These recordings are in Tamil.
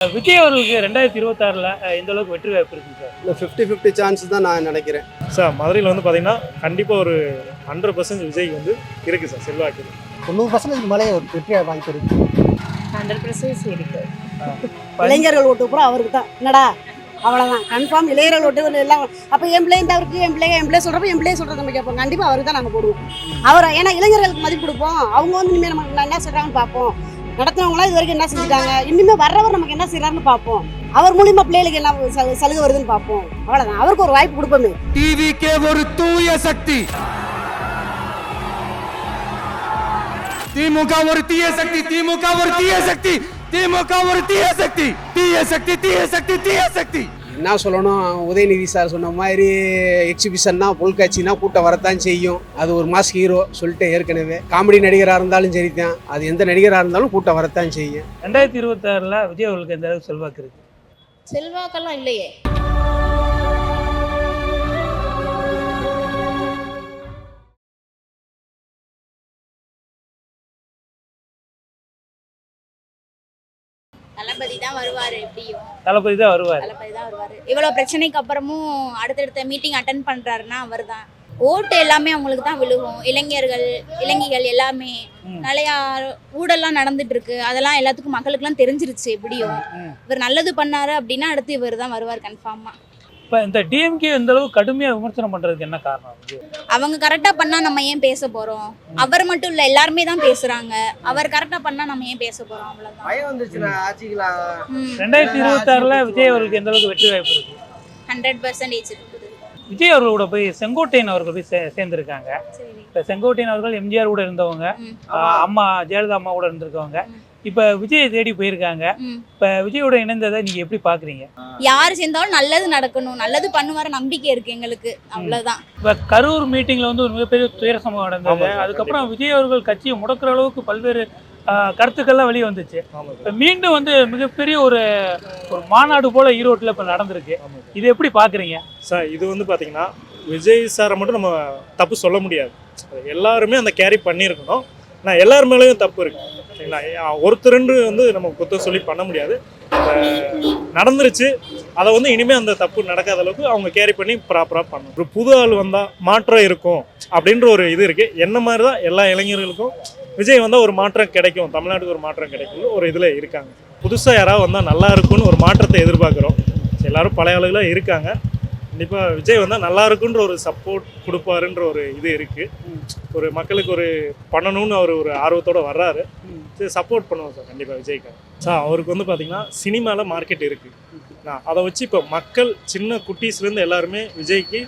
விஜய் அவர்களுக்கு 2026ல் எந்த அளவுக்கு வெற்றி வாய்ப்பு இருக்குது சார்? இல்லை 50-50 சான்ஸ் தான் நான் நினைக்கிறேன் சார். மதுரையில் வந்து பார்த்தீங்கன்னா கண்டிப்பாக ஒரு 100% விஜய் வந்து இருக்குது சார். செல்வாக்கு 90% மேலே ஒரு வெற்றி வாய்ப்பு இருக்கு. 100% இருக்கு. இளைஞர்கள் ஓட்டு பூரா அவருக்கு தான். என்னடா அவ்வளோதான் கன்ஃபார்ம் இளைஞர்கள் ஓட்டு எல்லாம். அப்போ என் பிள்ளை இந்த அவருக்கு என் பிள்ளை சொல்கிறப்ப என் பிள்ளைய சொல்கிறது நம்ம கேட்போம். கண்டிப்பாக அவருக்கு தான் நாங்கள் போடுவோம். அவரை ஏன்னா இளைஞர்களுக்கு மதிப்பு கொடுப்போம். அவங்க வந்து இனிமேல் நமக்கு என்ன சொல்கிறாங்கன்னு பார்ப்போம். நடத்தினவங்களாம் இது வரைக்கும் என்ன செஞ்சுட்டாங்க, இனிமே வர்றவர் நமக்கு என்ன செய்யறாருன்னு பார்ப்போம். அவர் மூலியமா பிள்ளைகளுக்கு என்ன சலுகை வருதுன்னு பார்ப்போம். அவ்வளவுதான், அவருக்கு ஒரு வாய்ப்பு கொடுப்போமே. டிவிக்கே ஒரு தூய சக்தி, திமுக ஒரு தீய சக்தி, திமுக ஒரு தீய சக்தி, திமுக ஒரு தீய சக்தி, தீய சக்தி, தீய சக்தி, தீய சக்தி. என்ன சொல்லணும், உதயநிதி சார் சொன்ன மாதிரி எக்ஸிபிஷன்னா பொருட்காட்சினா கூட்டம் வரத்தான் செய்யும். அது ஒரு மாஸ் ஹீரோ சொல்லிட்டு ஏற்கனவே காமெடி நடிகராக இருந்தாலும் சரிதான், அது எந்த நடிகராக இருந்தாலும் கூட்டம் வரத்தான் செய்யும். 2026ல் விஜய் அவர்களுக்கு எந்த அளவுக்கு செல்வாக்கு இருக்கு? செல்வாக்கெல்லாம் இல்லையே. தளபதி தான் வருவார். எப்படியும் தளபதி தான் வருவார். இவ்வளோ பிரச்சனைக்கு அப்புறமும் அடுத்தடுத்த மீட்டிங் அட்டன் பண்ணுறாருன்னா அவர் தான். ஓட்டு எல்லாமே அவங்களுக்கு தான் விழுகும். இளைஞர்கள் எல்லாமே நிறையா ஊழல்லாம் நடந்துட்டு இருக்கு. அதெல்லாம் எல்லாத்துக்கும் மக்களுக்குலாம் தெரிஞ்சிருச்சு. எப்படியும் இவர் நல்லது பண்ணாரு அப்படின்னா அடுத்து இவர் தான் வருவார் கன்ஃபார்மாக. இப்போ இந்த டிஎம்கே எந்த அளவுக்கு கடுமையாக விமர்சனம் பண்ணுறதுக்கு என்ன காரணம்? அவங்க கரெக்டாக பண்ணால் நம்ம ஏன் பேச போகிறோம்? அவர் மட்டும் இல்லை, எல்லாருமே தான் பேசுகிறாங்க. அவர் கரெக்டாக பண்ணால் நம்ம ஏன் பேச போகிறோம்? அவ்வளோதான். 2026ல் விஜய் அவர்களுக்கு எந்த அளவுக்கு வெற்றி வாய்ப்பு இருக்கு? 100% இருக்குது. விஜய் அவர்களோட போய் செங்கோட்டையன் அவர்கள் போய் சேர்ந்துருக்காங்க. இப்போ செங்கோட்டையன் அவர்கள் எம்ஜிஆர் கூட இருந்தவங்க, அம்மா ஜெயலலிதா அம்மா கூட இருந்திருக்கவங்க. இப்போ விஜய் தேடி போயிருக்காங்க. இப்போ விஜயோட இணைந்ததை நீங்கள் எப்படி பார்க்குறீங்க? யார் சேர்ந்தாலும் நல்லது நடக்கணும், நல்லது பண்ணுவார நம்பிக்கை இருக்கு எங்களுக்கு. அவ்வளோதான். இப்போ கரூர் மீட்டிங்கில் வந்து ஒரு மிகப்பெரிய துயர சம்பவம் நடந்தது. அதுக்கப்புறம் விஜய் அவர்கள் கட்சியை முடக்கிற அளவுக்கு பல்வேறு கருத்துக்கள்லாம் வெளியே வந்துச்சு. இப்போ மீண்டும் வந்து மிகப்பெரிய ஒரு மாநாடு போல் ஈரோட்டில் இப்போ நடந்திருக்கு. இது எப்படி பார்க்குறீங்க சார்? இது வந்து பார்த்தீங்கன்னா விஜய் சாரை மட்டும் நம்ம தப்பு சொல்ல முடியாது. எல்லாருமே அந்த கேரி பண்ணியிருக்கணும். நான் எல்லார் மேலேயும் தப்பு இருக்கு, சரிங்களா? ஒருத்தருன்று வந்து நம்ம குத்தம் சொல்லி பண்ண முடியாது. நடந்துருச்சு, அதை வந்து இனிமேல் அந்த தப்பு நடக்காத அளவுக்கு அவங்க கேரி பண்ணி ப்ராப்பராக பண்ணணும். ஒரு புது ஆள் வந்தால் மாற்றம் இருக்கும் அப்படின்ற ஒரு இது இருக்குது. என்ன மாதிரி தான் எல்லா இளைஞர்களுக்கும் விஜய் வந்தால் ஒரு மாற்றம் கிடைக்கும், தமிழ்நாட்டுக்கு ஒரு மாற்றம் கிடைக்கும் ஒரு இதில் இருக்காங்க. புதுசாக யாராவது வந்தால் நல்லா இருக்கும்னு ஒரு மாற்றத்தை எதிர்பார்க்குறோம். எல்லோரும் பழைய ஆளுகளாக இருக்காங்க. கண்டிப்பாக விஜய் வந்தால் நல்லா இருக்குன்ற ஒரு சப்போர்ட் கொடுப்பாருன்ற ஒரு இது இருக்குது. ஒரு மக்களுக்கு ஒரு பண்ணணும்னு அவர் ஒரு ஆர்வத்தோடு வர்றாரு. சரி, சப்போர்ட் பண்ணுவோம் சார் கண்டிப்பாக விஜய்க்கு. சார் அவருக்கு வந்து பார்த்திங்கன்னா சினிமாவில் மார்க்கெட் இருக்குது. நான் அதை வச்சு இப்போ மக்கள் சின்ன குட்டீஸ்லேருந்து எல்லாருமே விஜய்க்கு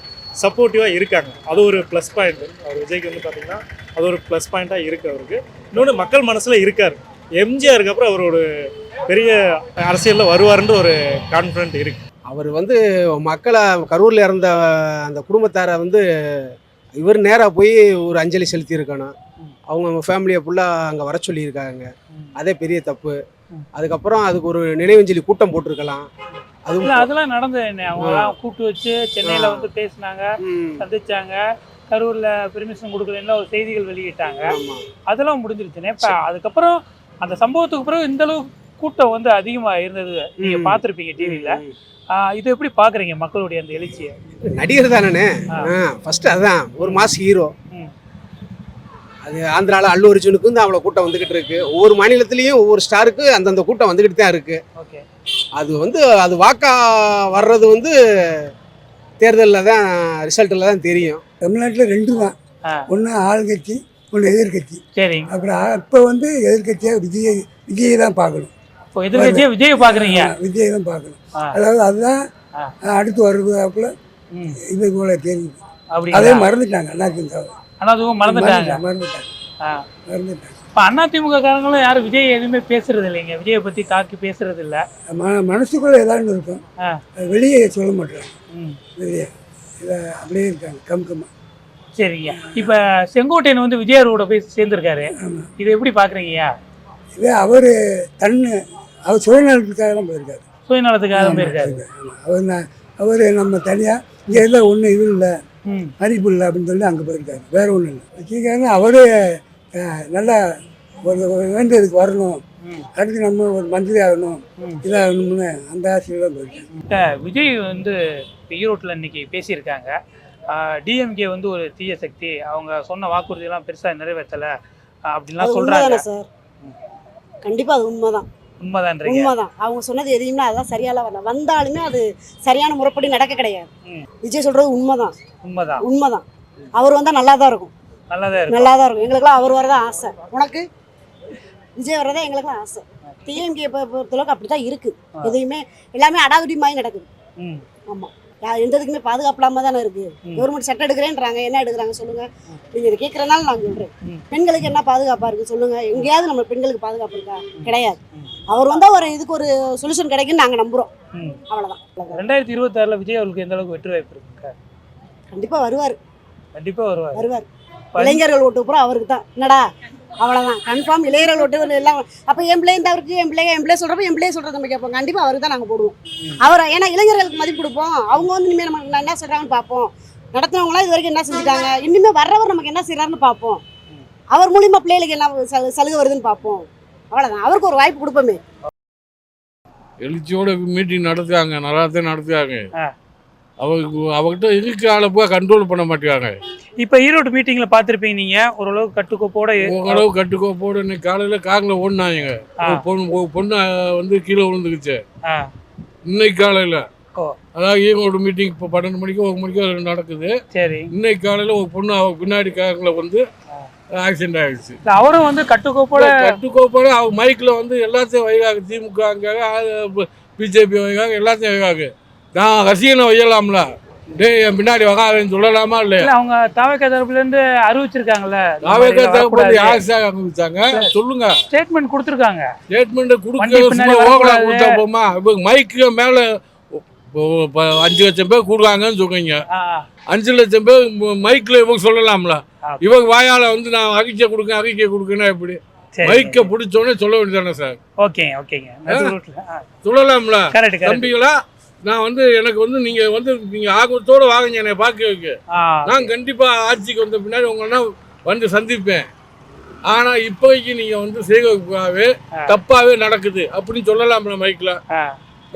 சப்போர்ட்டிவாக இருக்காங்க. அது ஒரு ப்ளஸ் பாயிண்ட். அவர் விஜய்க்கு வந்து பார்த்திங்கன்னா அது ஒரு ப்ளஸ் பாயிண்ட்டாக இருக்குது அவருக்கு. இன்னொன்று மக்கள் மனசில் இருக்கார். எம்ஜிஆருக்கு அப்புறம் அவர் ஒரு பெரிய அரசியலில் வருவாருன்ற ஒரு கான்ஃபிடென்ட் இருக்குது. அவர் வந்து மக்களை கரூரில் இறந்த அந்த குடும்பத்தாரை வந்து இவர் நேராக போய் ஒரு அஞ்சலி செலுத்தி இருக்கணும். அவங்க ஃபேமிலியை ஃபுல்லாக அங்கே வர சொல்லியிருக்காங்க. அதே பெரிய தப்பு. அதுக்கப்புறம் அதுக்கு ஒரு நினைவஞ்சலி கூட்டம் போட்டிருக்கலாம். அதெல்லாம் நடந்தது என்ன? அவங்களாம் கூப்பிட்டு வச்சு சென்னையில் வந்து பேசினாங்க, சந்திச்சாங்க, கரூரில் பெர்மிஷன் கொடுக்கலன்னா ஒரு செய்திகள் வெளியிட்டாங்க. அதெல்லாம் முடிஞ்சிருச்சுனே. இப்போ அதுக்கப்புறம் அந்த சம்பவத்துக்கு அப்புறம் இந்த அளவு கூட்டம் வந்து அதிகமாக இருந்தது நீங்கள் பார்த்துருப்பீங்க டிவியில். இது எப்படி பார்க்குறீங்க மக்களுடைய அந்த எழுச்சியை? நடிகர் தானே ஃபர்ஸ்ட், அதுதான் ஒரு மாஸ் ஹீரோ. அது ஆந்திராவில் அல்லு அர்ஜுனுக்கு வந்து அவ்வளோ கூட்டம் வந்துக்கிட்டு இருக்கு. ஒவ்வொரு மாநிலத்திலையும் ஒவ்வொரு ஸ்டாருக்கு அந்தந்த கூட்டம் வந்துக்கிட்டு தான் இருக்கு. அது வந்து அது வாக்கா வர்றது வந்து தேர்தலில் தான் ரிசல்ட்டில் தான் தெரியும். தமிழ்நாட்டில் 2 தான், ஒன்று ஆளுங்கட்சி, ஒன்று எதிர்கட்சி. சரி, அப்புறம் இப்போ வந்து எதிர்கட்சியாக விஜயை தான் பார்க்கணும். இப்போ எதிர்கட்சியாக விஜயை பார்க்குறீங்க? விஜயை தான் பார்க்கணும். அதாவது அதுதான் அடுத்து வருவதாக்குள்ள இது போல தெரியுது. அதே மறந்துட்டாங்க மறந்துட்டாங்க. இப்போ அதிமுக காரங்களும் யாரும் விஜய் எதுவுமே பேசுறது இல்லைங்க. விஜயை பற்றி தாக்கி பேசுறது இல்லை. மனசுக்குள்ள ஏதாவது இருக்கும், வெளியே சொல்ல மாட்டாங்க. வெளியே அப்படியே இருக்காங்க கம்கமா. சரிங்க. இப்போ செங்கோட்டையன் வந்து விஜயாரோட போய் சேர்ந்துருக்காரு. இதை எப்படி பார்க்குறீங்கய்யா? இதே அவர் அவர் சுயநலத்துக்காக தான் போயிருக்காரு. சுயநலத்துக்காக தான் போயிருக்காரு. அவர் நம்ம தனியாக இங்கே எல்லாம் ஒன்றும் இது இல்லை, மதிப்பு இல்லை அப்படின்னு சொல்லி அங்கே போயிருக்காரு. வேறு ஒன்றும் இல்லை. வச்சுக்காருன்னா அவர் நல்லா ஒரு வேண்டியதுக்கு வரணும், ம். அடுத்து நம்ம ஒரு மந்திரி ஆகணும், ம். இதாகணும்னு அந்த ஆசையில் தான் போயிட்டேன். இப்ப விஜய் வந்து இப்ப ஈரோட்டில் இன்னைக்கு பேசியிருக்காங்க. டிஎம்கே வந்து ஒரு தீய சக்தி, அவங்க சொன்ன வாக்குறுதியெல்லாம் பெருசாக நிறைவேற்றலை அப்படின்லாம் அது சொல்கிறாங்க. உண்மைதானே சார்? கண்டிப்பாக அது உண்மைதான். உண்மைதான்றீங்க? உண்மைதான். அவங்க சொன்னது எதையுமே அதான் சரியால வரல. வந்தாலுமே அது சரியான முறைப்படி நடக்க கிடையாது. ம். விஜய் சொல்றது உண்மைதான். உண்மைதான். உண்மைதான். அவர் வந்தால் நல்லா தான் இருக்கும். நல்லா தான் இருக்கு. நல்லா தான் இருக்கும். எங்களுக்குலாம் அவர் வரதான் ஆசை. உனக்கு விஜய் வர்றதா எங்களுக்குலாம் ஆசை. டிஎம்கே பொறுத்தளவுக்கு அப்படி தான் இருக்குது. எதையுமே எல்லாமே அடாவடி மாதிரி நடக்குது. ம். ஆமாம். எந்த இதுக்குமே பாதுகாப்பு இல்லாமல் தானே இருக்குது. கவர்மெண்ட் சட்டம் எடுக்கிறேன்றாங்க. என்ன எடுக்கிறாங்க சொல்லுங்கள்? நீங்கள் இதை கேட்குறதுனால நான் சொல்கிறேன். பெண்களுக்கு என்ன பாதுகாப்பாக இருக்குது சொல்லுங்கள்? எங்கேயாவது நம்ம பெண்களுக்கு பாதுகாப்பு இருக்கா? கிடையாது. அவர் வந்தால் ஒரு இதுக்கு ஒரு சொல்யூஷன் கிடைக்குன்னு நாங்கள் நம்புகிறோம். அவ்வளோதான். 2026 விஜய் அவர்களுக்கு எந்த அளவுக்கு வெற்றி வாய்ப்பு இருக்குங்க? கண்டிப்பாக வருவார். கண்டிப்பாக வருவார். வருவார். இளைஞர்கள் ஓட்டு பூரா அவருக்கு தான். என்னடா அவ்வளோதான் கன்ஃபார்ம். இளைஞர்கள் ஓட்டு எல்லாம் அப்போ என் பிள்ளை இந்த அவருக்கு என் பிள்ளை சொல்கிறப்ப என் பிள்ளைய சொல்கிறத நம்ம கேட்போம். கண்டிப்பாக அவருக்கு தான் நாங்கள் போடுவோம். அவரை ஏன்னா இளைஞர்களுக்கு மதிப்பு கொடுப்போம். அவங்க வந்து இனிமேல் நம்ம என்ன சொல்கிறாங்கன்னு பார்ப்போம். நடத்துனவங்களாம் இது வரைக்கும் என்ன செஞ்சுட்டாங்க, இனிமேல் வர்றவர் நமக்கு என்ன செய்கிறாருன்னு பார்ப்போம். அவர் மூலிமா பிள்ளைகளுக்கு என்ன சலுகை வருதுன்னு பார்ப்போம். அவ்வளோதான். அவருக்கு ஒரு வாய்ப்பு கொடுப்போமே. எழுச்சியோட மீட்டிங் நடத்துறாங்க, நல்லா தான் நடத்துறாங்க. அவகிட்ட இருக்கு ஆளை போய் கண்ட்ரோல் பண்ண மாட்டேங்காங்க. இப்போ ஈரோடு மீட்டிங்ல பார்த்துருப்பீங்க நீங்க, ஓரளவுக்கு கட்டுக்கோப்போட ஓரளவு கட்டுக்கோப்போட இன்னைக்கு காலையில் காரில் ஓடினாங்க. பொண்ணு வந்து கீழே விழுந்துக்குச்சு இன்னைக்கு காலையில். அதாவது ஈரோடு மீட்டிங் இப்போ 12 மணிக்கு 1 மணிக்கு நடக்குது. சரி. இன்னைக்கு காலையில் ஒரு பொண்ணு அவ பின்னாடி காரில் வந்து ஆக்சிடென்ட் ஆகிடுச்சு. அவரும் வந்து கட்டுக்கோப்போட அவங்க மைக்கில் வந்து எல்லாத்தையும் வைகாங்க. திமுக பிஜேபி வைகாங்க, எல்லாத்தையும் வைகாங்க. நான் ரசிகனை வையலாம்ல, டேய் என் பின்னாடி வகாதுன்னு சொல்லலாமா இல்லையா? அவங்க தாவக தரப்புல இருந்து அறிவிச்சிருக்காங்கல்ல. தாவக தரப்புல யார் சார் அறிவிச்சாங்க சொல்லுங்க? ஸ்டேட்மெண்ட் கொடுத்துருக்காங்க. ஸ்டேட்மெண்ட் கொடுக்க போமா? இப்போ மைக்கு மேல 5 லட்சம் பேர் கூடுவாங்கன்னு சொல்றீங்க. 5 லட்சம் பேர் மைக்ல இவங்க சொல்லலாம்ல? இவங்க வாயால வந்து நான் அறிக்கை கொடுக்கணும் எப்படி? மைக்கை பிடிச்சோடனே சொல்ல வேண்டியதானே சார்? சொல்லலாம்ல தம்பிகளா? நான் வந்து எனக்கு வந்து நீங்க ஆர்வத்தோட வாங்க என்னை பார்க்க. நான் கண்டிப்பா ஆட்சிக்கு வந்த பின்னாடி உங்கன்னா வந்து சந்திப்பேன். ஆனா இப்போதைக்கு நீங்க வந்து செய்கவே தப்பாவே நடக்குது அப்படின்னு சொல்லலாம்ல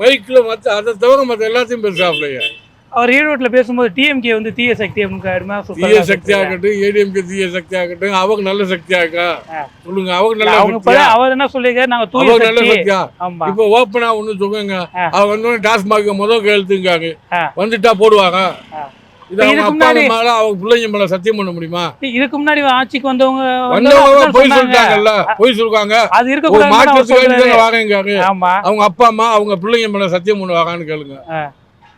மைக்ல மற்ற அதை தவிர மற்ற எல்லாத்தையும் பேசுறாப்லைங்க. அவர் ஈரோட்டில் பேசும்போது டிஎம்கே வந்து தீய சக்தி தீய சக்தி ஆகட்டும், ஏடிஎம்கே தீய சக்தி ஆகட்டும், அவங்க நல்ல சக்தியா இருக்கா சொல்லுங்க? அவங்க நல்ல அவர் என்ன சொல்லிருக்காரு, நாங்க நல்ல சக்தியா? இப்ப ஓப்பனா ஒண்ணு சொல்லுங்க. அவ வந்து டாஸ்மாக் முதல் கையெழுத்துங்காங்க, வந்துட்டா போடுவாங்க. இது அவங்க அப்பா மேல அவங்க பிள்ளைங்க மேல சத்தியம் பண்ண முடியுமா? இதுக்கு முன்னாடி ஆட்சிக்கு வந்தவங்க போய் சொல்லிட்டாங்கல்ல, போய் சொல்லுவாங்க. அது இருக்க மாற்றத்துக்கு வாங்க. அவங்க அப்பா அம்மா அவங்க பிள்ளைங்க மேல சத்தியம் பண்ணுவாங்கன்னு கேளுங்க.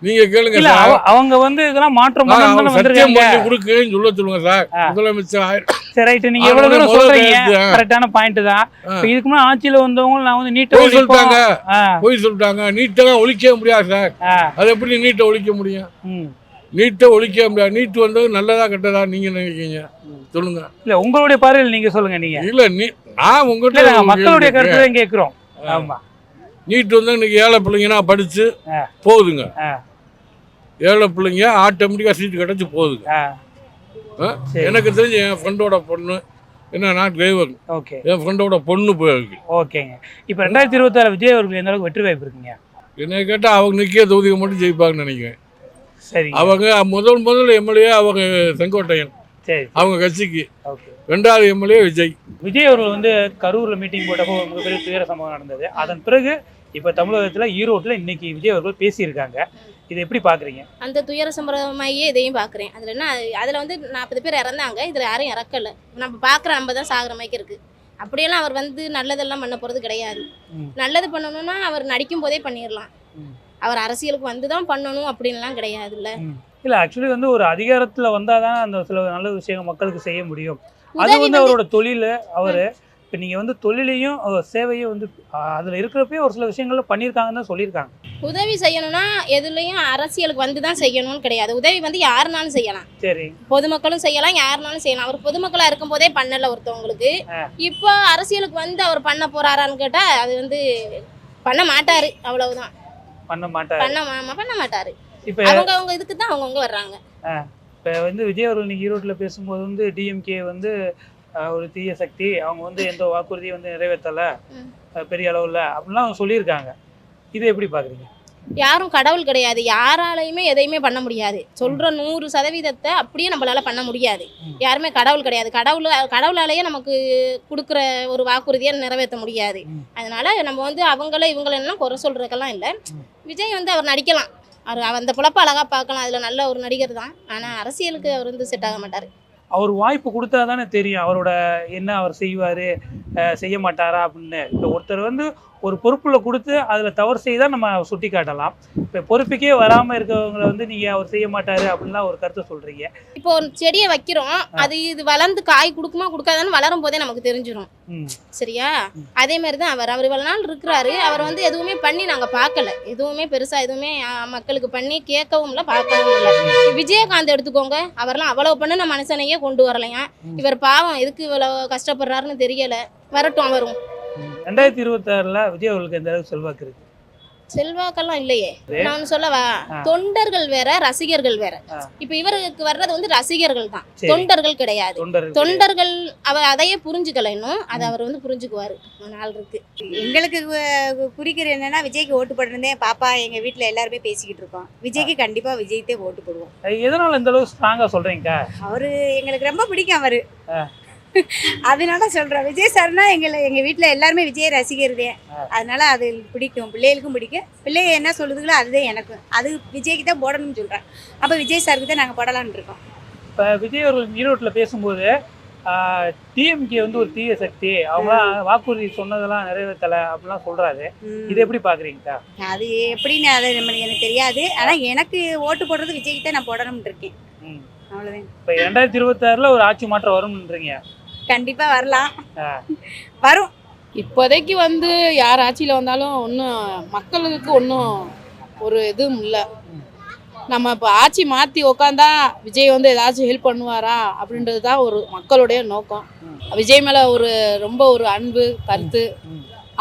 நீங்க கேளுங்க சார். அவங்க வந்து இதெல்லாம் மாற்றம் சத்தியம் பண்ணி கொடுக்குன்னு சொல்லுங்க சார். முதலமைச்சர் சரி ரைட், நீங்க எவ்வளவு தூரம் சொல்றீங்க, கரெக்டான பாயிண்ட் தான். இதுக்கு முன்னாடி ஆட்சியில வந்தவங்க நான் வந்து நீட்டை சொல்லிட்டாங்க. நீட்டெல்லாம் ஒழிக்க முடியாது சார். அது எப்படி நீட்டை ஒழிக்க முடியும்? நீட்டை ஒழிக்க முடியாது. நீட்டு வந்தது நல்லதா கெட்டதா நீங்க நினைக்கிறீங்க சொல்லுங்க? இல்ல உங்களுடைய பார்வையில் நீங்க சொல்லுங்க. நீங்க இல்ல நான் உங்ககிட்ட மக்களுடைய கருத்து தான் கேட்கிறோம். ஆமா, நீட்டு வந்து இன்னைக்கு ஏழை பிள்ளைங்கன்னா படிச்சு போகுதுங்க. ஏழை பிள்ளைங்க ஆட்டோமேட்டிக்கா சீட்டு கிடைச்சி போகுதுங்க. எனக்கு தெரிஞ்சு என் ஃப்ரெண்டோட பொண்ணு என்னன்னா டிரைவர், என் ஃப்ரெண்டோட பொண்ணு போயிருக்கு. ஓகேங்க. இப்போ 2026 விஜய் அவர்கள் எந்த அளவுக்கு வெற்றி வாய்ப்பு இருக்குங்க? என்ன கேட்டால் அவங்க நிற்கிற தொகுதியை மட்டும் ஜெயிப்பாங்கன்னு நினைக்கிறேன். சரி. அவங்க முதல் எம்எல்ஏ அவங்க செங்கோட்டையன், அவங்க கட்சிக்கு. 2வது எம்எல்ஏ விஜய். விஜய் அவர்கள் வந்து கரூர்ல மீட்டிங் போட்டப்போ மிகப்பெரிய துயர சம்பவம் நடந்தது. அதன் பிறகு இப்போ தமிழகத்தில் ஈரோட்டில் இன்னைக்கு விஜய் அவர்கள் பேசியிருக்காங்க. இதை எப்படி பார்க்குறீங்க? அந்த துயர சம்பவமாயே இதையும் பார்க்குறேன். அதில் என்ன, அதில் வந்து 40 பேர் இறந்தாங்க, இதில் யாரும் இறக்கலை. நம்ம பார்க்குற நம்ம தான் சாகிற மாதிரி இருக்குது. அப்படியெல்லாம் அவர் வந்து நல்லதெல்லாம் பண்ண போகிறது கிடையாது. நல்லது பண்ணணும்னா அவர் நடிக்கும் போதே பண்ணிடலாம். அவர் அரசியலுக்கு வந்து தான் பண்ணணும் அப்படின்லாம் கிடையாதுல்ல. இல்லை, ஆக்சுவலி வந்து ஒரு அதிகாரத்தில் வந்தால் தான் அந்த சில நல்ல விஷயங்கள் மக்களுக்கு செய்ய முடியும். அது வந்து அவரோட தொழில். அவர் இப்போ நீங்கள் வந்து தொழிலையும் சேவையும் வந்து அதில் இருக்கிறப்பே ஒரு சில விஷயங்கள்ல பண்ணியிருக்காங்கன்னு தான் சொல்லியிருக்காங்க. உதவி செய்யணும்னா எதுலையும் அரசியலுக்கு வந்து தான் செய்யணும்னு கிடையாது. உதவி வந்து யாருனாலும் செய்யலாம். சரி, பொதுமக்களும் செய்யலாம், யாருனாலும் செய்யலாம். அவர் பொதுமக்களாக இருக்கும் போதே பண்ணல ஒருத்தவங்களுக்கு. இப்போ அரசியலுக்கு வந்து அவர் பண்ண போறாரான்னு கேட்டால் அது வந்து பண்ண மாட்டாரு. அவ்வளவுதான். பண்ண மாட்டாரு. இப்போ அவங்க இதுக்கு தான் அவங்கவுங்க வர்றாங்க. இப்போ வந்து விஜய் அவர்கள் இன்னைக்கு ஈரோட்டில் பேசும்போது வந்து டிஎம்கே வந்து ஒரு தீய சக்தி, அவங்க வந்து எந்த வாக்குறுதியும் வந்து நிறைவேற்றலை பெரிய அளவில் அப்படின்லாம் அவங்க சொல்லியிருக்காங்க. இதை எப்படி பார்க்குறீங்க? யாரும் கடவுள் கிடையாது, யாராலையுமே எதையுமே பண்ண முடியாது. சொல்ற 100% அப்படியே நம்மளால பண்ண முடியாது. யாருமே கடவுள் கிடையாது. கடவுளாலேயே நமக்கு கொடுக்குற ஒரு வாக்குறுதியை நிறைவேற்ற முடியாது. அதனால நம்ம வந்து இவங்களெல்லாம் குறை சொல்றதுக்கெல்லாம் இல்லை. விஜய் வந்து அவர் நடிக்கலாம், அவர் அந்த பொழப்ப அழகா பார்க்கலாம், அதில் நல்ல ஒரு நடிகர் தான். ஆனால் அரசியலுக்கு அவர் வந்து செட் ஆக மாட்டார். அவர் வாய்ப்பு கொடுத்தா தானே தெரியும் அவரோட என்ன அவர் செய்வார் செய்ய மாட்டாரா அப்படின்னு. இப்போ ஒருத்தர் வந்து ஒரு பொறுப்பில் கொடுத்து அதில் தவறு செய்தால் நம்ம சுட்டி காட்டலாம். இப்போ பொறுப்புக்கே வராமல் இருக்கவங்களை வந்து நீங்கள் அவர் செய்ய மாட்டார் அப்படின்லாம் ஒரு கருத்தை சொல்கிறீங்க. இப்போ ஒரு செடியை வைக்கிறோம், இது வளர்ந்து காய் கொடுக்குமா கொடுக்காதான்னு வளரும் போதே நமக்கு தெரிஞ்சிடும். சரியா? அதே மாதிரி தான் அவர் இவ்வளோ நாள் இருக்கிறாரு. அவர் வந்து எதுவுமே பண்ணி நாங்கள் பார்க்கல, எதுவுமே பெருசாக எதுவுமே மக்களுக்கு பண்ணி கேட்கவும் இல்லை, பார்க்கவும் இல்லை. விஜயகாந்த் எடுத்துக்கோங்க, அவரெல்லாம் அவ்வளோ பண்ணின மனுஷனையே கொண்டு வரலையா. இவர் பாவம் எதுக்கு இவ்வளோ கஷ்டப்படுறாருன்னு தெரியலை. வரட்டும் வரும். 2026 விஜய் அவர்களுக்கு எந்த அளவுக்கு செல்வாக்கு இருக்கு? செல்வாக்கெல்லாம் இல்லையே. நான் சொல்லவா, தொண்டர்கள் வேற ரசிகர்கள் வேற. இப்ப இவருக்கு வர்றது வந்து ரசிகர்கள் தான், தொண்டர்கள் கிடையாது. தொண்டர்கள் அவர் அதையே புரிஞ்சுக்கல, இன்னும் அதை அவர் வந்து புரிஞ்சுக்குவாரு, நாள் இருக்கு. எங்களுக்கு குறிக்கிற என்னன்னா, விஜய்க்கு ஓட்டு போட்டிருந்தேன் பாப்பா, எங்க வீட்டுல எல்லாருமே பேசிக்கிட்டு இருக்கோம். விஜய்க்கு கண்டிப்பா விஜய்க்கே ஓட்டு போடுவோம். எதனால இந்த அளவுக்கு ஸ்ட்ராங்கா சொல்றீங்க? அவரு எங்களுக்கு ரொம்ப பிடிக்கும் அவரு, அதனால சொல்றேன். விஜய் சார்னா எங்க வீட்டுல எல்லாருமே விஜய் ரசிகர்தே, அதனால அது பிடிக்கும், பிள்ளைகளுக்கும் பிடிக்கும். பிள்ளைங்க என்ன சொல்லுதுங்களோ அதுதான் எனக்கும், அது விஜய்க்கு தான் போடணும்னு சொல்றேன். அப்ப விஜய் சாருக்கு தான் நாங்க போடலான்னு இருக்கோம். இப்ப விஜய் அவர்கள் ஈரோட்டில் பேசும்போது டிஎம்கே வந்து ஒரு தீய சக்தி, அவங்க வாக்குறுதி சொன்னதெல்லாம் நிறைவேற்றலை அப்படிலாம் சொல்றாரு. இது எப்படி பாக்குறீங்க? அது எப்படின்னு அதை எனக்கு தெரியாது. ஆனா எனக்கு ஓட்டு போடுறது விஜய்க்கு தான் நான் போடணும்னு இருக்கேன், அவ்வளவுதான். இப்ப 2026 ஒரு ஆட்சி மாற்றம் வரும்ன்றீங்க? கண்டிப்பா வரலாம், வரும். இப்போதைக்கு வந்து யார் ஆட்சியில் வந்தாலும் ஒன்றும் மக்களுக்கு ஒன்றும் ஒரு இதுவும் இல்லை. நம்ம இப்போ ஆட்சி மாற்றி உக்காந்தா விஜய் வந்து ஏதாச்சும் ஹெல்ப் பண்ணுவாரா அப்படின்றது தான் ஒரு மக்களுடைய நோக்கம். விஜய் மேலே ரொம்ப ஒரு அன்பு கருத்து,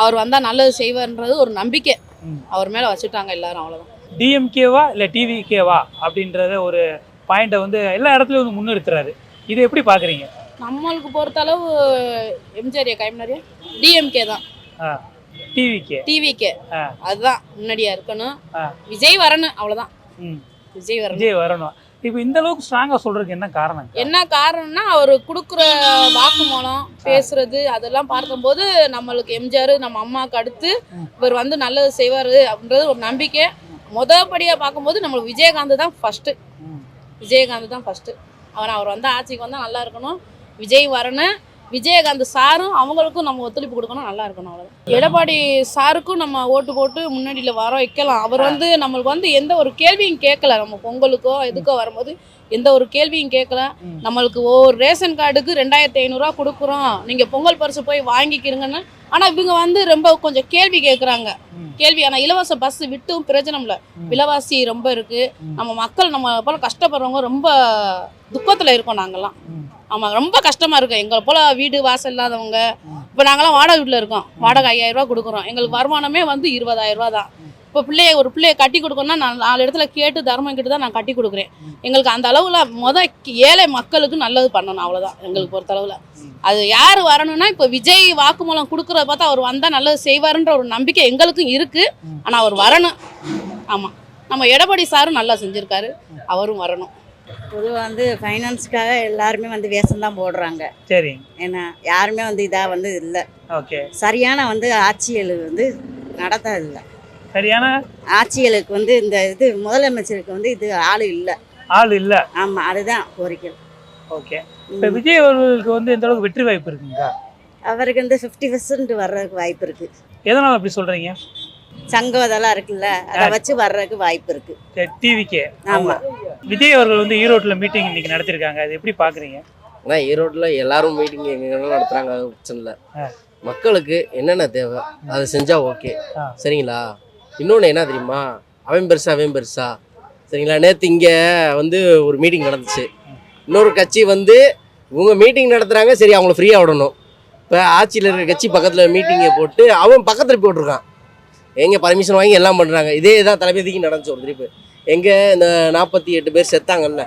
அவர் வந்தால் நல்லது செய்வார்ன்றது ஒரு நம்பிக்கை அவர் மேலே வச்சுட்டாங்க எல்லாரும், அவ்வளோதான். டிஎம்கேவா இல்லை டிவிகேவா அப்படின்றத ஒரு பாயிண்ட்டை வந்து எல்லா இடத்துலையும் வந்து முன்னிறுத்துறாரு. இதை எப்படி பார்க்குறீங்க? நம்மளுக்கு பொறுத்தளவு எம்ஜிஆர் கைமுன்னாடியே டிஎம்கே தான், டிவிகே அதுதான் முன்னாடியா இருக்கணும். விஜய் வரணும், அவ்வளோதான். விஜய் வரணும். இப்போ இந்த அளவுக்கு ஸ்ட்ராங்காக சொல்றதுக்கு என்ன காரணம்? என்ன காரணம்னா அவர் கொடுக்குற வாக்குமூலம் பேசுறது அதெல்லாம் பார்க்கும்போது நம்மளுக்கு எம்ஜிஆர் நம்ம அம்மாவுக்கு அடுத்து இவர் வந்து நல்லது செய்வார் அப்படின்றது ஒரு நம்பிக்கை. முதற்படியாக பார்க்கும்போது நம்மளுக்கு விஜயகாந்த் தான் ஃபஸ்ட்டு. அவர் வந்து ஆட்சிக்கு வந்தால் நல்லா இருக்கணும், விஜய் வரணும், விஜயகாந்த் சாரும் அவங்களுக்கும் நம்ம ஒத்துழைப்பு கொடுக்கணும், நல்லா இருக்கணும், அவ்வளோதான். எடப்பாடி சாருக்கும் நம்ம ஓட்டு போட்டு முன்னாடியில் வர வைக்கலாம். அவர் வந்து நம்மளுக்கு வந்து எந்த ஒரு கேள்வியும் கேட்கல, நம்ம பொங்கலுக்கோ எதுக்கோ வரும்போது எந்த ஒரு கேள்வியும் கேட்கல. நம்மளுக்கு ஒவ்வொரு ரேஷன் கார்டுக்கு 2500 கொடுக்குறோம், நீங்கள் பொங்கல் பரிசு போய் வாங்கிக்கிறீங்கன்னு. ஆனால் இவங்க வந்து ரொம்ப கொஞ்சம் கேள்வி கேட்குறாங்க. ஆனால் இலவச பஸ் விட்டும் பிரயோஜனம் இல்லை, விலைவாசி ரொம்ப இருக்குது. நம்ம மக்கள் நம்ம போல் கஷ்டப்படுறவங்க ரொம்ப துக்கத்தில் இருக்கோம் நாங்கள்லாம். ஆமாம், ரொம்ப கஷ்டமாக இருக்கும். எங்களை போல் வீடு வாசல் இல்லாதவங்க, இப்போ நாங்களாம் வாடகை வீட்டில் இருக்கோம், வாடகை 5000 ரூபா கொடுக்குறோம். எங்களுக்கு வருமானமே வந்து 20000 ரூபா தான். இப்போ ஒரு பிள்ளையை கட்டி கொடுக்கணும்னா நான் 4 இடத்துல கேட்டு தர்மம் கிட்ட தான் நான் கட்டி கொடுக்குறேன். எங்களுக்கு அந்த அளவில் ஏழை மக்களுக்கு நல்லது பண்ணணும், அவ்வளோதான் எங்களுக்கு பொறுத்தளவில். அது யார் வரணும்னா இப்போ விஜய் வாக்குமூலம் கொடுக்குறத பார்த்தா அவர் வந்தால் நல்லது செய்வாருன்ற ஒரு நம்பிக்கை எங்களுக்கும் இருக்குது. ஆனால் அவர் வரணும். ஆமாம், நம்ம எடப்பாடி சாரும் நல்லா செஞ்சுருக்காரு, அவரும் வரணும். பொதுவாக வந்து ஃபைனான்ஸுக்காக எல்லாருமே வந்து வேஷம் தான் போடுறாங்க. சரி, ஏன்னா யாருமே வந்து இதாக வந்து இல்லை. ஓகே, சரியான வந்து ஆட்சிகள் வந்து நடத்த இல்லை. சரியான ஆட்சிகளுக்கு வந்து இந்த இது முதலமைச்சருக்கு வந்து இது ஆள் இல்லை. ஆமாம், அதுதான் கோரிக்கை. ஓகே, இப்போ விஜய் அவர்களுக்கு வந்து எந்த அளவுக்கு வெற்றி வாய்ப்பு இருக்குங்க? அவருக்கு வந்து 50% வர்றதுக்கு வாய்ப்பு இருக்குது. எதனால் அப்படி சொல்கிறீங்க? சங்கம் அதெல்லாம் இருக்குல்ல, அதை வச்சு வர்றதுக்கு வாய்ப்பு இருக்கு. டிவிக்கே. ஆமாம், விஜய் அவர்கள் வந்து ஈரோட்டில் மீட்டிங் இன்னைக்கு நடத்திருக்காங்க, அது எப்படி பார்க்குறீங்க? ஈரோட்டில் எல்லாரும் மீட்டிங் எங்கெல்லாம் நடத்துகிறாங்க, அது பிரச்சனை இல்லை. மக்களுக்கு என்னென்ன தேவை அதை செஞ்சால் ஓகே, சரிங்களா? இன்னொன்று என்ன தெரியுமா, அவன் பெருசா சரிங்களா? நேற்று இங்கே வந்து ஒரு மீட்டிங் நடந்துச்சு. இன்னொரு கட்சி வந்து இவங்க மீட்டிங் நடத்துகிறாங்க, சரி அவங்கள ஃப்ரீயாக விடணும். இப்போ ஆட்சியில் இருக்கிற கட்சி பக்கத்தில் மீட்டிங்கை போட்டு அவன் பக்கத்தில் போட்டிருக்கான், எங்கே பர்மிஷன் வாங்கி எல்லாம் பண்ணுறாங்க. இதே தான் தளபதிக்கு நடந்துச்சு ஒரு திருப்பு. எங்கே இந்த 48 பேர் செத்தாங்கல்ல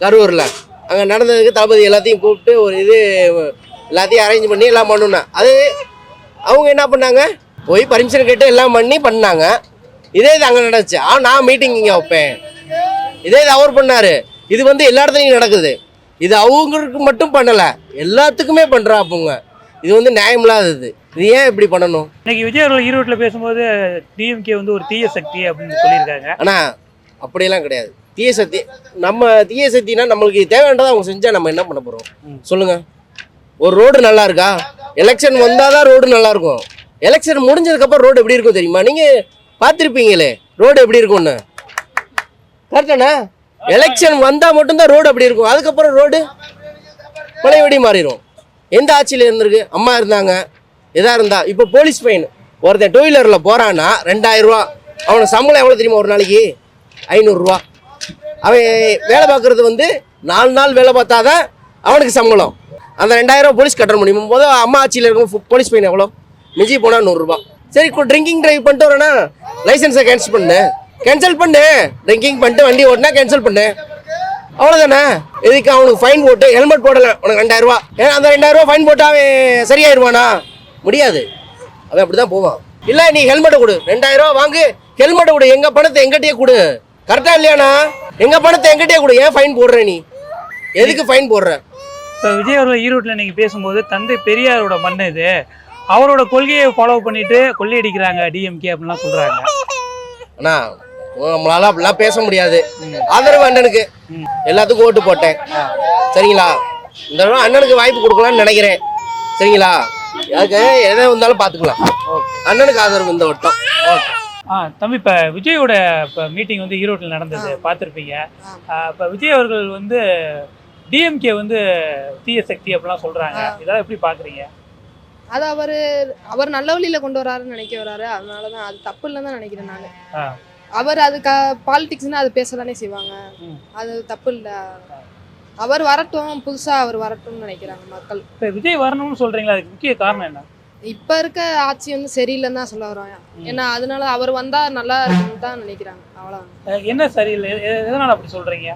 கரூரில், அங்கே நடந்ததுக்கு தளபதி எல்லாத்தையும் கூப்பிட்டு ஒரு இது எல்லாத்தையும் அரேஞ்ச் பண்ணி எல்லாம் பண்ணணும். அது அவங்க என்ன பண்ணாங்க, போய் பர்மிஷன் கேட்டு எல்லாம் பண்ணாங்க. இதே இது அங்கே நடந்துச்சு. நான் மீட்டிங் இங்கே வைப்பேன், இதே இது அவர் பண்ணார். இது வந்து எல்லா இடத்துலையும் நடக்குது. இது அவங்களுக்கு மட்டும் பண்ணலை, எல்லாத்துக்குமே பண்ணுறாப்புங்க. இது வந்து நியாயமில்லாதது. இது ஏன் இப்படி பண்ணணும்? இன்னைக்கு விஜய் அவர்கள் ஈரோட்டில் பேசும்போது டிஎம்கே வந்து ஒரு தீய சக்தி அப்படின்னு சொல்லியிருக்காங்க. ஆனால் அப்படியெல்லாம் கிடையாது. தீய சக்தி நம்ம தீய சக்தினா நம்மளுக்கு தேவையானதை அவங்க செஞ்சால் நம்ம என்ன பண்ண போகிறோம் சொல்லுங்கள்? ஒரு ரோடு நல்லா இருக்கா? எலெக்ஷன் வந்தால் தான் ரோடு நல்லா இருக்கும். எலெக்ஷன் முடிஞ்சதுக்கப்புறம் ரோடு எப்படி இருக்கும் தெரியுமா? நீங்கள் பார்த்துருப்பீங்களே ரோடு எப்படி இருக்கும்னு. கரெக்டாண்ணா? எலெக்ஷன் வந்தால் மட்டும்தான் ரோடு அப்படி இருக்கும். அதுக்கப்புறம் ரோடு பழையபடி மாறிடும். எந்த ஆட்சியில் இருந்திருக்கு? அம்மா இருந்தாங்க, எதா இருந்தா. இப்போ போலீஸ் ஃபைன், ஒருத்தன் டூ வீலரில் போகிறான்னா 2000 ரூபா. அவனுக்கு சம்பளம் எவ்வளோ தெரியுமா? ஒரு நாளைக்கு 500 ரூபா. அவன் வேலை பார்க்குறது வந்து 4 நாள் வேலை பார்த்தாதான் அவனுக்கு சம்பளம். அந்த 2000 போலீஸ் கட்ட முடியும் போது அம்மா ஆட்சியில் இருக்கும் போலீஸ் ஃபைன் எவ்வளோ? மிஞ்சி போனால் 100 ரூபா. சரி, இப்போ ட்ரிங்கிங் ட்ரைவ் பண்ணிட்டு வரேன்னா லைசன்ஸை கேன்சல் பண்ணு. ட்ரிங்கிங் பண்ணிட்டு வண்டி ஓட்டினா கேன்சல் பண்ணு, அவ்வளோதானே. இதுக்கு அவனுக்கு ஃபைன் போட்டு ஹெல்மெட் போடலை உனக்கு 2000 ரூபா. ஏன்னா அந்த 2000 ரூபா ஃபைன் போட்டு அவன் சரியாயிருவானா? முடியாது. அவன் அப்படி தான் போவான். இல்லை நீ ஹெல்மெட்டை கொடு, 2000 ரூபா வாங்கு, ஹெல்மெட்டை கொடு, எங்கள் பணத்தை எங்கிட்டே கொடு. கரெக்டாக இல்லையாண்ணா? எங்கள் பணத்தை எங்கிட்டே கொடு. ஏன் ஃபைன் போடுற? நீ எதுக்கு ஃபைன் போடுற? இப்போ விஜய் அவர்கள் ஈரோட்டில் இன்னைக்கு பேசும்போது தந்தை பெரியாரோட மண் இது, அவரோட கொள்கையை ஃபாலோ பண்ணிட்டு கொள்ளையடிக்கிறாங்க டிஎம்கே அப்படின்லாம் சொல்கிறாங்க. அண்ணா நம்மளால அப்படிலாம் பேச முடியாது. ஆதரவு அண்ணனுக்கு எல்லாத்துக்கும் ஓட்டு போட்டேன், சரிங்களா? இந்த தடவை அண்ணனுக்கு வாய்ப்பு கொடுக்கலாம்னு நினைக்கிறேன், சரிங்களா? அதுக்கு எதை வந்தாலும் பார்த்துக்கலாம். அண்ணனுக்கு ஆதரவு இந்த வட்டம். தம்பி, இப்போ விஜயோட இப்போ மீட்டிங் வந்து ஈரோட்டில் நடந்தது பார்த்துருப்பீங்க. இப்போ விஜய் அவர்கள் வந்து டிஎம்கே வந்து தீய சக்தி அப்படிலாம் சொல்கிறாங்க. இதெல்லாம் எப்படி பார்க்குறீங்க? அது அவர் நல்ல வழியில் கொண்டு வராருன்னு நினைக்க வராரு. அதனால தான் அது தப்பு இல்லைன்னு தான் நினைக்கிறேன் நான். அவர் அது பாலிடிக்ஸ்னால் அது பேச தானே செய்வாங்க, அது தப்பு இல்லை. அவர் வரட்டும், புதுசாக அவர் வரட்டும்னு நினைக்கிறாங்க மக்கள். இப்போ விஜய் வரணும்னு சொல்கிறீங்களா? அதுக்கு முக்கிய காரணம் என்ன? இப்போ இருக்க ஆட்சி வந்து சரியில்லைன்னு தான் சொல்ல வரோம். ஏன்னா அதனால அவர் வந்தால் நல்லா இருக்குன்னு தான் நினைக்கிறாங்க, அவ்வளோதான். என்ன சரியில்லை, எதனால் அப்படி சொல்கிறீங்க?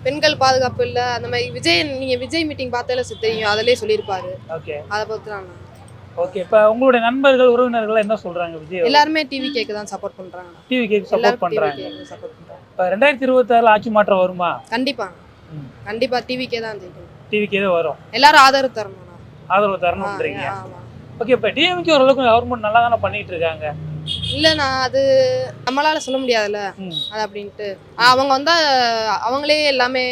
பெண்கள் பாதுகாப்பு இல்லை, அந்த மாதிரி நீங்கள் விஜய் மீட்டிங் பார்த்தாலே தெரியும், அதிலே சொல்லியிருப்பாரு. ஓகே, அதை பொறுத்து தான். ஓகே, இப்போ உங்களுடைய நண்பர்கள் உறவினர்கள் என்ன சொல்கிறாங்க? விஜய் எல்லாருமே டிவி கேக்கு தான் சப்போர்ட் பண்ணுறாங்க. டிவி கேக்கு சப்போர்ட் பண்ணுறாங்க. இப்போ 2026 ஆட்சி மாற்றம் வருமா? கண்டிப்பாக டிவிக்கே தான் ஜெயிக்கணும். டிவிக்கே தான் வரும். எல்லாரும் ஆதரவு தரணும். ஆதரவு தரணும்ன்றீங்க. ஓகே, இப்போ டிஎம்கே ஓரளவுக்கு கவர்மெண்ட் நல்லா தானே பண்ணிட்டு இருக்காங்க. இல்லைண்ணா, அது நம்மளால சொல்ல முடியாதுல்ல அது அப்படின்ட்டு. அவங்க வந்தா அவங்களே எல்லாமே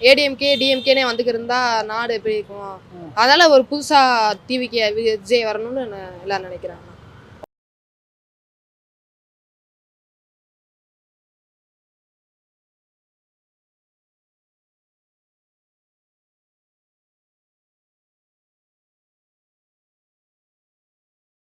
ஏடிஎம்கே டிஎம்கேனே வந்துக்கு இருந்தா நாடு எப்படி இருக்கும். அதனால ஒரு புதுசா டிவிக்கு விஜய் வரணும்னு எல்லாரும் நினைக்கிறாங்க.